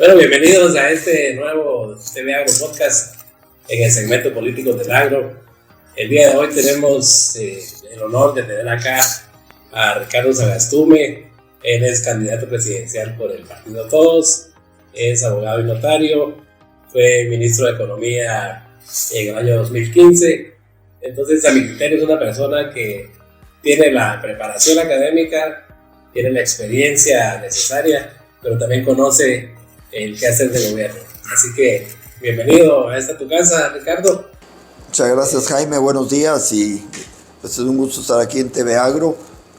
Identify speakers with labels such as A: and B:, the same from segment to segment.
A: Bueno, bienvenidos a este nuevo TV Agro Podcast en el segmento político del agro. El día de hoy tenemos el honor de tener acá a Ricardo Sagastume. Él es candidato presidencial por el Partido Todos, es abogado y notario, fue ministro de Economía en el año 2015. Entonces, a mi criterio, es una persona que tiene la preparación académica, tiene la experiencia necesaria, pero también conoce el quehacer de gobierno. Así que bienvenido a esta tu casa, Ricardo.
B: Muchas gracias, Jaime, buenos días y pues es un gusto estar aquí en TV Agro,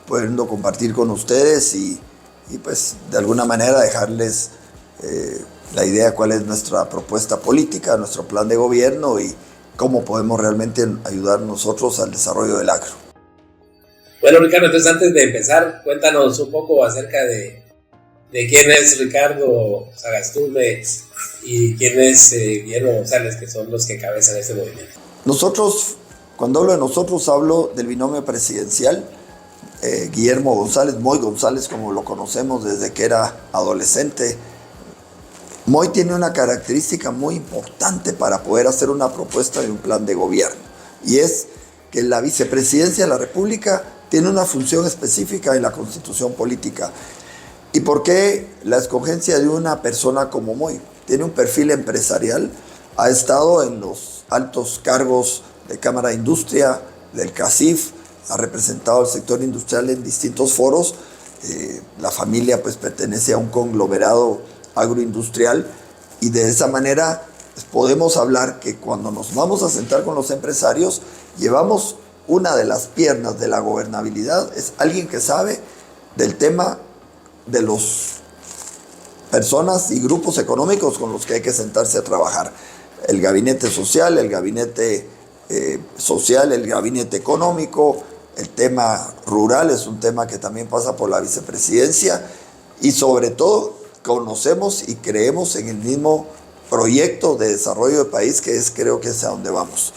B: pudiendo compartir con ustedes y pues de alguna manera dejarles la idea cuál es nuestra propuesta política, nuestro plan de gobierno y cómo podemos realmente ayudar nosotros al desarrollo del agro.
A: Bueno, Ricardo, entonces antes de empezar, cuéntanos un poco acerca de quién es Ricardo Sagastume y quién es Guillermo González, que son los que encabezan este movimiento.
B: Nosotros, cuando hablo de nosotros, hablo del binomio presidencial. Guillermo González, Moy González, como lo conocemos desde que era adolescente. Moy tiene una característica muy importante para poder hacer una propuesta de un plan de gobierno, y es que la vicepresidencia de la República tiene una función específica en la Constitución política. ¿Y por qué la escogencia de una persona como Moy? Tiene un perfil empresarial, ha estado en los altos cargos de Cámara de Industria, del CACIF, ha representado al sector industrial en distintos foros. La familia pues pertenece a un conglomerado agroindustrial y de esa manera pues, podemos hablar que cuando nos vamos a sentar con los empresarios, llevamos una de las piernas de la gobernabilidad, es alguien que sabe del tema de las personas y grupos económicos con los que hay que sentarse a trabajar. El gabinete social, el gabinete social, el gabinete económico, el tema rural es un tema que también pasa por la vicepresidencia y sobre todo conocemos y creemos en el mismo proyecto de desarrollo del país que creo que es a donde vamos.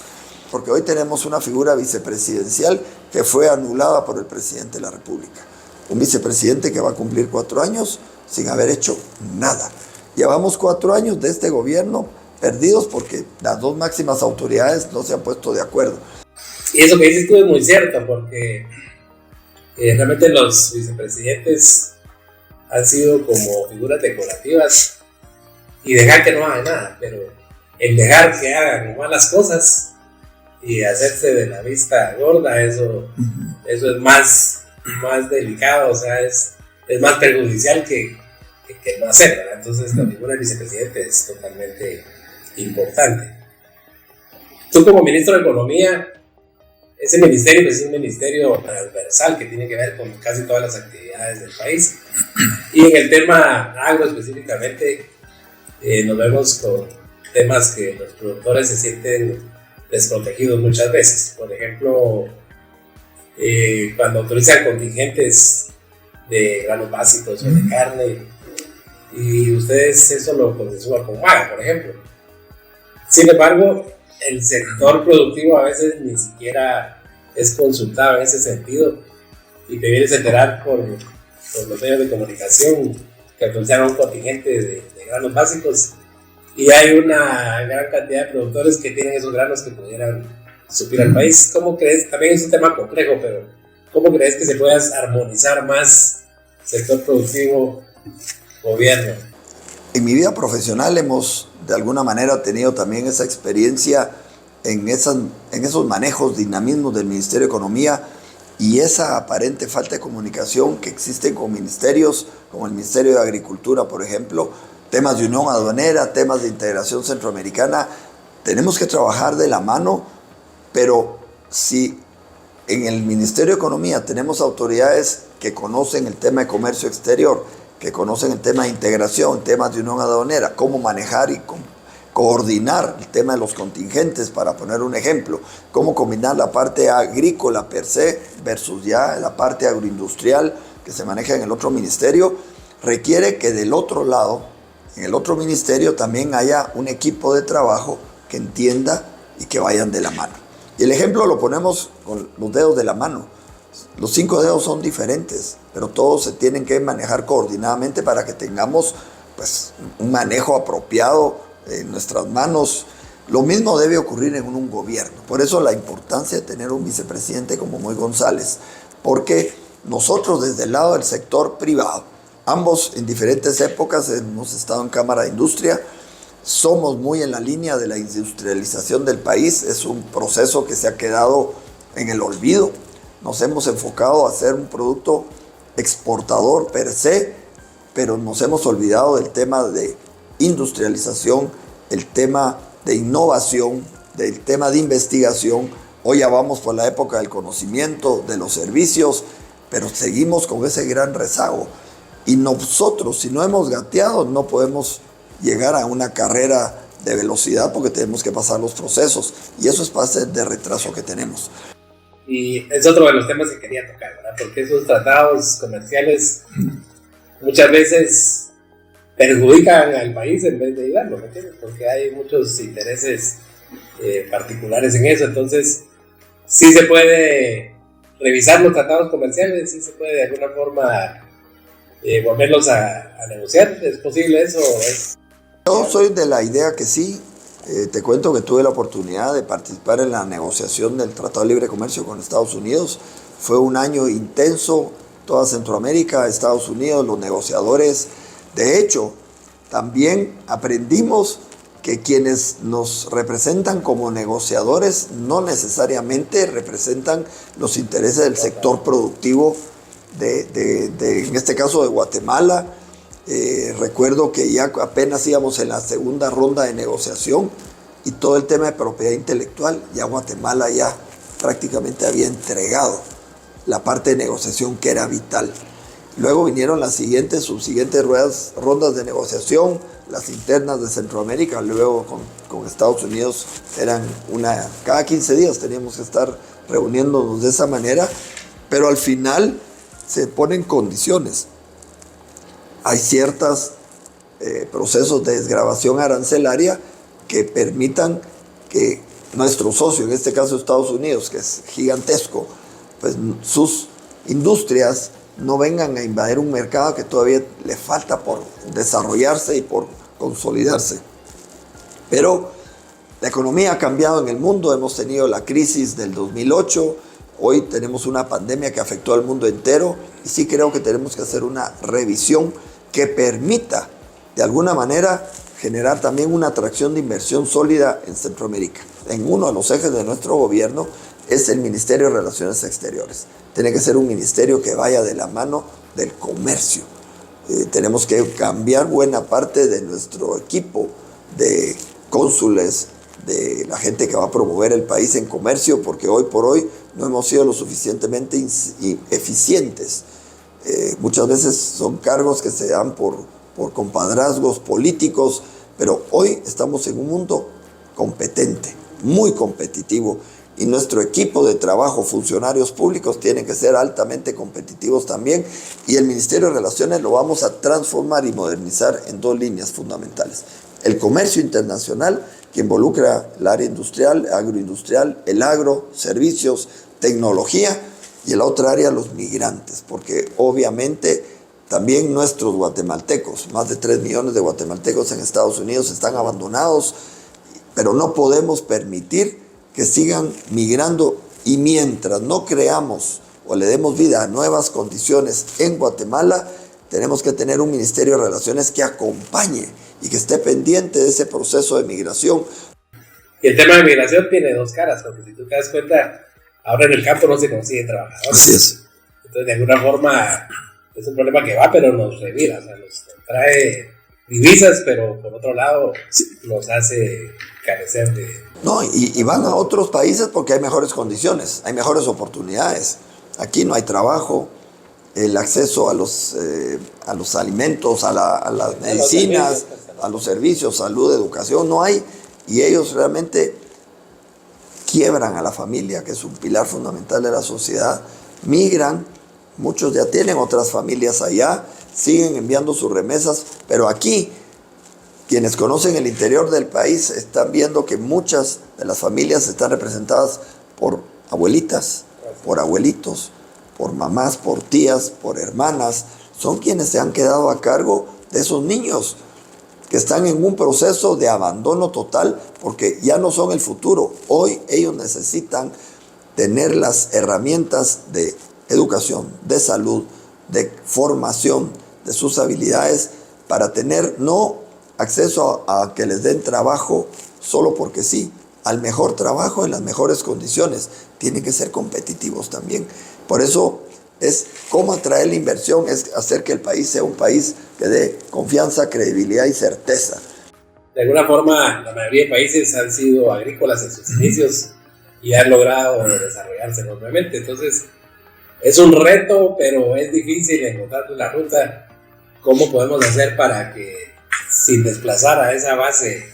B: Porque hoy tenemos una figura vicepresidencial que fue anulada por el presidente de la República. Un vicepresidente que va a cumplir 4 años sin haber hecho nada. Llevamos 4 años de este gobierno perdidos porque las dos máximas autoridades no se han puesto de acuerdo.
A: Y eso que dices tú es muy cierto, porque realmente los vicepresidentes han sido como figuras decorativas y dejar que no hagan nada, pero el dejar que hagan malas cosas y hacerse de la vista gorda, eso es más delicado, o sea, es más perjudicial que no hacerlo, ¿verdad? Entonces la figura del vicepresidente es totalmente importante. Tú como ministro de Economía, ese ministerio pues, es un ministerio transversal que tiene que ver con casi todas las actividades del país, y en el tema agro específicamente nos vemos con temas que los productores se sienten desprotegidos muchas veces. Por ejemplo, cuando autorizan contingentes de granos básicos o de carne y ustedes eso lo consensuan con MAGA, por ejemplo. Sin embargo, el sector productivo a veces ni siquiera es consultado en ese sentido y te vienes a enterar por los medios de comunicación que autorizaron un contingente de granos básicos y hay una gran cantidad de productores que tienen esos granos que pudieran suplir al país. ¿Cómo crees? También es un tema complejo, pero ¿cómo crees que se pueda armonizar más sector productivo, gobierno?
B: En mi vida profesional hemos de alguna manera tenido también esa experiencia en esos manejos, dinamismos del Ministerio de Economía y esa aparente falta de comunicación que existe con ministerios como el Ministerio de Agricultura, por ejemplo, temas de unión aduanera, temas de integración centroamericana. Tenemos que trabajar de la mano, pero si en el Ministerio de Economía tenemos autoridades que conocen el tema de comercio exterior, que conocen el tema de integración, temas de unión aduanera, cómo manejar y coordinar el tema de los contingentes, para poner un ejemplo, cómo combinar la parte agrícola per se versus ya la parte agroindustrial que se maneja en el otro ministerio, requiere que del otro lado, en el otro ministerio, también haya un equipo de trabajo que entienda y que vayan de la mano. Y el ejemplo lo ponemos con los dedos de la mano. Los 5 dedos son diferentes, pero todos se tienen que manejar coordinadamente para que tengamos pues, un manejo apropiado en nuestras manos. Lo mismo debe ocurrir en un gobierno. Por eso la importancia de tener un vicepresidente como Moy González, porque nosotros desde el lado del sector privado, ambos en diferentes épocas hemos estado en Cámara de Industria, somos muy en la línea de la industrialización del país. Es un proceso que se ha quedado en el olvido. Nos hemos enfocado a ser un producto exportador per se, pero nos hemos olvidado del tema de industrialización, el tema de innovación, del tema de investigación. Hoy ya vamos por la época del conocimiento, de los servicios, pero seguimos con ese gran rezago. Y nosotros, si no hemos gateado, no podemos llegar a una carrera de velocidad porque tenemos que pasar los procesos. Y eso es parte del retraso que tenemos.
A: Y es otro de los temas que quería tocar, ¿verdad? Porque esos tratados comerciales muchas veces perjudican al país en vez de ayudarlo, ¿me entiendes? Porque hay muchos intereses particulares en eso. Entonces, sí se puede revisar los tratados comerciales, sí se puede de alguna forma volverlos a negociar. ¿Es posible eso?
B: Yo soy de la idea que sí. Te cuento que tuve la oportunidad de participar en la negociación del Tratado de Libre Comercio con Estados Unidos. Fue un año intenso, toda Centroamérica, Estados Unidos, los negociadores. De hecho, también aprendimos que quienes nos representan como negociadores no necesariamente representan los intereses del sector productivo en este caso de Guatemala. Recuerdo que ya apenas íbamos en la segunda ronda de negociación y todo el tema de propiedad intelectual, ya Guatemala ya prácticamente había entregado la parte de negociación que era vital. Luego vinieron las subsiguientes rondas de negociación, las internas de Centroamérica, luego con Estados Unidos eran cada 15 días teníamos que estar reuniéndonos de esa manera, pero al final se ponen condiciones. Hay ciertos procesos de desgravación arancelaria que permitan que nuestro socio, en este caso Estados Unidos, que es gigantesco, pues sus industrias no vengan a invadir un mercado que todavía le falta por desarrollarse y por consolidarse. Pero la economía ha cambiado en el mundo, hemos tenido la crisis del 2008, hoy tenemos una pandemia que afectó al mundo entero y sí creo que tenemos que hacer una revisión que permita, de alguna manera, generar también una atracción de inversión sólida en Centroamérica. En uno de los ejes de nuestro gobierno es el Ministerio de Relaciones Exteriores. Tiene que ser un ministerio que vaya de la mano del comercio. Tenemos que cambiar buena parte de nuestro equipo de cónsules, de la gente que va a promover el país en comercio, porque hoy por hoy no hemos sido lo suficientemente eficientes. Muchas veces son cargos que se dan por compadrazgos políticos, pero hoy estamos en un mundo competente, muy competitivo, y nuestro equipo de trabajo, funcionarios públicos, tienen que ser altamente competitivos también, y el Ministerio de Relaciones lo vamos a transformar y modernizar en dos líneas fundamentales. El comercio internacional, que involucra el área industrial, agroindustrial, el agro, servicios, tecnología, y en la otra área los migrantes, porque obviamente también nuestros guatemaltecos, más de 3 millones de guatemaltecos en Estados Unidos están abandonados, pero no podemos permitir que sigan migrando, y mientras no creamos o le demos vida a nuevas condiciones en Guatemala, tenemos que tener un Ministerio de Relaciones que acompañe y que esté pendiente de ese proceso de migración.
A: Y el tema de migración tiene dos caras, porque si tú te das cuenta, ahora en el campo no se consiguen trabajadores.
B: Así es.
A: Entonces, de alguna forma, es un problema que va, pero nos revira, o sea, nos trae divisas, pero por otro lado, nos hace carecer de...
B: No, y van a otros países porque hay mejores condiciones, hay mejores oportunidades. Aquí no hay trabajo, el acceso a los alimentos, a las medicinas, a los servicios, salud, educación, no hay. Y ellos realmente quiebran a la familia, que es un pilar fundamental de la sociedad, migran, muchos ya tienen otras familias allá, siguen enviando sus remesas, pero aquí, quienes conocen el interior del país están viendo que muchas de las familias están representadas por abuelitas, por abuelitos, por mamás, por tías, por hermanas, son quienes se han quedado a cargo de esos niños. que están en un proceso de abandono total porque ya no son el futuro. Hoy ellos necesitan tener las herramientas de educación, de salud, de formación de sus habilidades para tener no acceso a que les den trabajo solo porque sí, al mejor trabajo en las mejores condiciones. Tienen que ser competitivos también. Por eso es cómo atraer la inversión, es hacer que el país sea un país que dé confianza, credibilidad y certeza.
A: De alguna forma, la mayoría de países han sido agrícolas en sus inicios y han logrado desarrollarse enormemente. Entonces, es un reto, pero es difícil encontrar la ruta. ¿Cómo podemos hacer para que, sin desplazar a esa base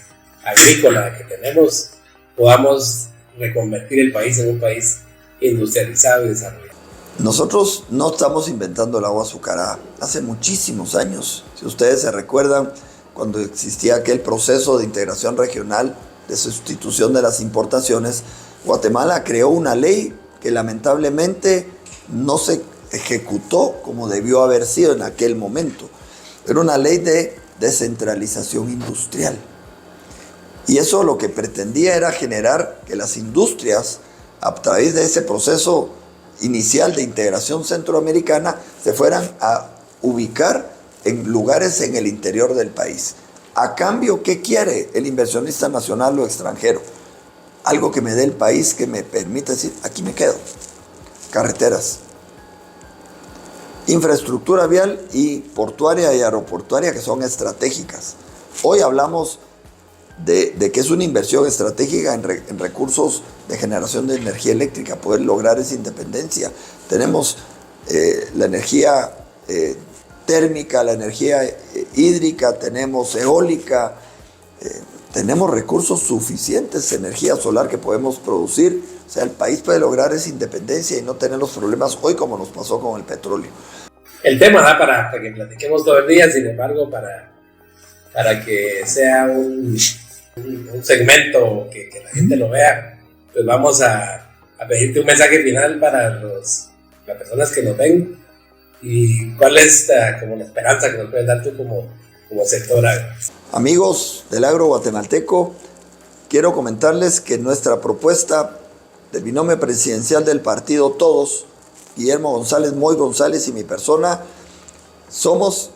A: agrícola que tenemos, podamos reconvertir el país en un país industrializado y desarrollado?
B: Nosotros no estamos inventando el agua azucarada. Hace muchísimos años, si ustedes se recuerdan, cuando existía aquel proceso de integración regional, de sustitución de las importaciones, Guatemala creó una ley que lamentablemente no se ejecutó como debió haber sido en aquel momento. Era una ley de descentralización industrial. Y eso lo que pretendía era generar que las industrias, a través de ese proceso inicial de integración centroamericana, se fueran a ubicar en lugares en el interior del país. A cambio, ¿qué quiere el inversionista nacional o extranjero? Algo que me dé el país, que me permita decir, aquí me quedo. Carreteras, infraestructura vial y portuaria y aeroportuaria, que son estratégicas. Hoy hablamos de que es una inversión estratégica en recursos de generación de energía eléctrica, poder lograr esa independencia. Tenemos la energía térmica, la energía hídrica, tenemos eólica, tenemos recursos suficientes, energía solar que podemos producir. O sea, el país puede lograr esa independencia y no tener los problemas hoy como nos pasó con el petróleo.
A: El tema da para que platiquemos todo el día, sin embargo, para que sea un segmento que la gente lo vea, pues vamos a pedirte un mensaje final para las personas que nos ven y cuál es como la esperanza que nos puedes dar tú como sector agro.
B: Amigos del agro guatemalteco, quiero comentarles que nuestra propuesta del binomio presidencial del partido Todos, Guillermo González, Moy González y mi persona, somos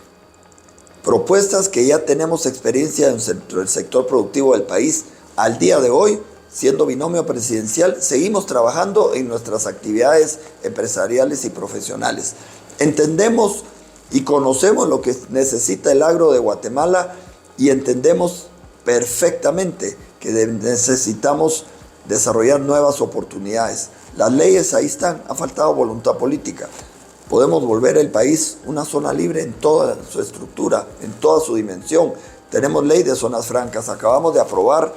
B: propuestas que ya tenemos experiencia dentro del sector productivo del país. Al día de hoy, siendo binomio presidencial, seguimos trabajando en nuestras actividades empresariales y profesionales. Entendemos y conocemos lo que necesita el agro de Guatemala y entendemos perfectamente que necesitamos desarrollar nuevas oportunidades. Las leyes ahí están, ha faltado voluntad política. Podemos volver el país una zona libre en toda su estructura, en toda su dimensión. Tenemos ley de zonas francas. Acabamos de aprobar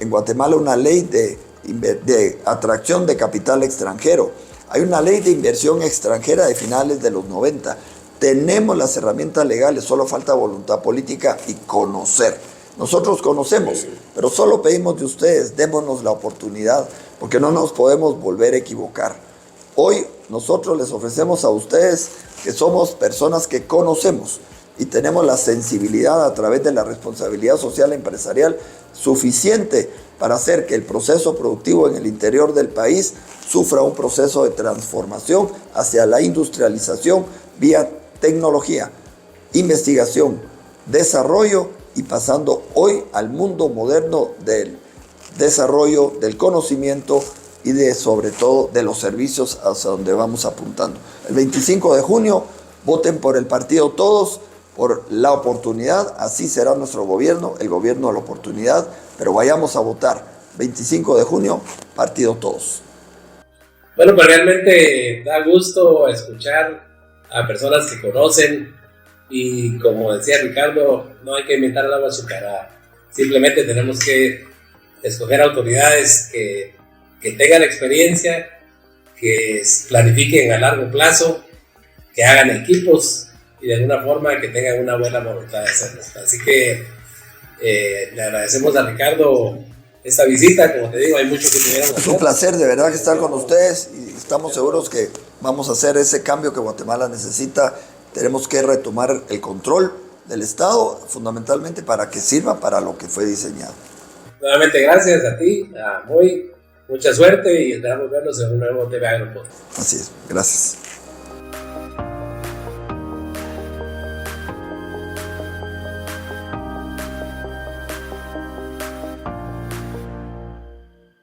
B: en Guatemala una ley de atracción de capital extranjero. Hay una ley de inversión extranjera de finales de los 90. Tenemos las herramientas legales, solo falta voluntad política y conocer. Nosotros conocemos, pero solo pedimos de ustedes, démonos la oportunidad, porque no nos podemos volver a equivocar. Hoy nosotros les ofrecemos a ustedes que somos personas que conocemos y tenemos la sensibilidad a través de la responsabilidad social empresarial suficiente para hacer que el proceso productivo en el interior del país sufra un proceso de transformación hacia la industrialización vía tecnología, investigación, desarrollo y pasando hoy al mundo moderno del desarrollo, del conocimiento y sobre todo de los servicios hacia donde vamos apuntando. El 25 de junio, voten por el partido Todos, por la oportunidad, así será nuestro gobierno, el gobierno de la oportunidad, pero vayamos a votar. 25 de junio, partido Todos.
A: Bueno, pues realmente da gusto escuchar a personas que conocen y como decía Ricardo, no hay que inventar el agua azucarada. Simplemente tenemos que escoger autoridades que tengan experiencia, que planifiquen a largo plazo, que hagan equipos y de alguna forma que tengan una buena voluntad de hacerlo. Así que le agradecemos a Ricardo esta visita. Como te digo, hay mucho que tuvieron que hacer.
B: Es un placer de verdad estar con ustedes y estamos seguros que vamos a hacer ese cambio que Guatemala necesita. Tenemos que retomar el control del Estado, fundamentalmente para que sirva para lo que fue diseñado.
A: Nuevamente gracias a ti, a Moy, mucha suerte y esperamos verlos en un nuevo TV Agro Podcast.
B: Así es, gracias.